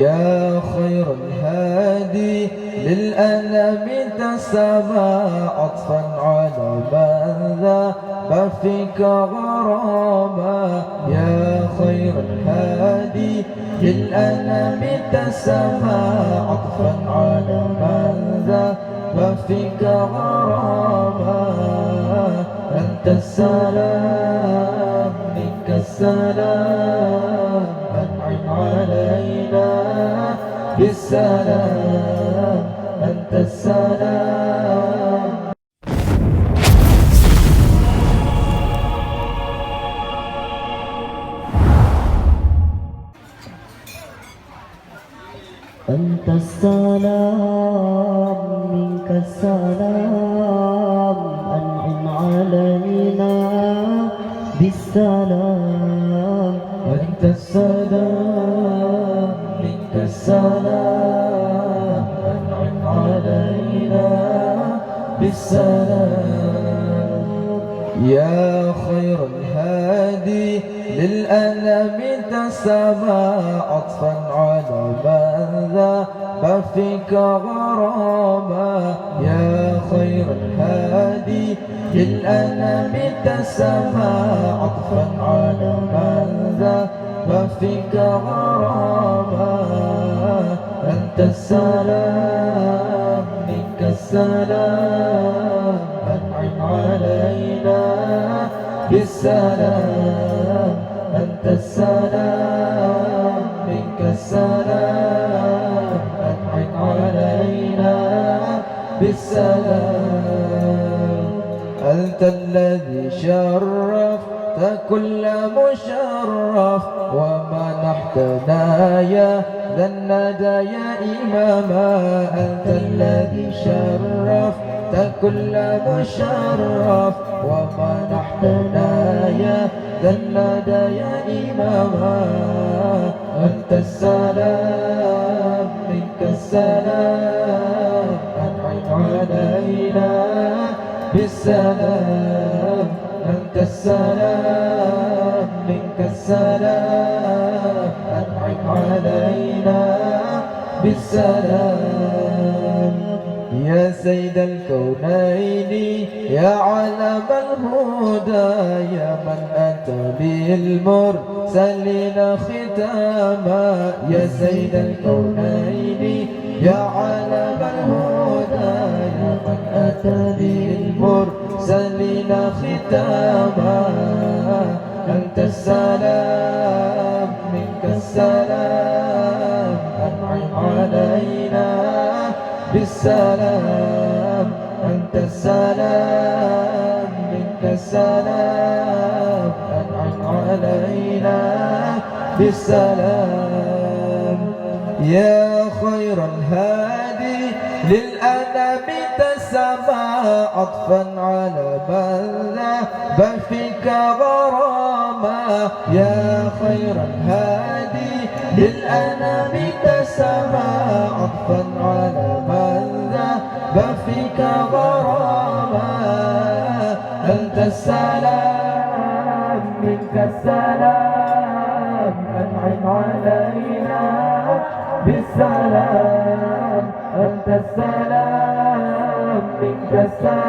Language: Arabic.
يا خير الهادي للأنام تسامى عطفا على من ذاب فيك غراما. يا خير الهادي للأنام تسامى عطفا على من ذاب فيك غراما. أنت السلام منك السلام أنعم علينا بالسلام. أنت السلام. أنت السلام منك السلام أنعم علينا بالسلام. أنت السلام منك السلام أنعم علينا بالسلام. يا خير الهادي للأنام تسامى عطفا على من ذاب فيك غراما. يا خير الهادي للأنام تسامى عطفا على من ذاب فيك غراما. أنت السلام منك السلام أنعم علينا بالسلام. أنت السلام منك السلام أنعم علينا بالسلام. أنت الذي شرفت كل مشرف ومنحتنا يا ذا الندى يا إماما. أنت الذي شرفت كل مشرف ومنحتنا يا ذا الندى يا إماما. أنت السلام منك السلام أنعم علينا بالسلام. أنت السلام منك السلام أنعم علينا بالسلام. يا سيد الكونين يا علم الهدى يا من أتى بالمرسلين ختاما. يا سيد الكونين يا علم الهدى يا من أتى بالمرسلين ختاما. أنت السلام منك السلام أنعم علينا بالسلام. أنت السلام منك السلام أنعم علينا بالسلام. يا خير الهادي للأنام تسامى عطفا على من ذاب فيك غراما. يا خير الهادي للأنام تسامى عطفا على من ذاب فيك غراما. أنت السلام منك السلام أنعم علينا بالسلام. أنت السلام منك السلام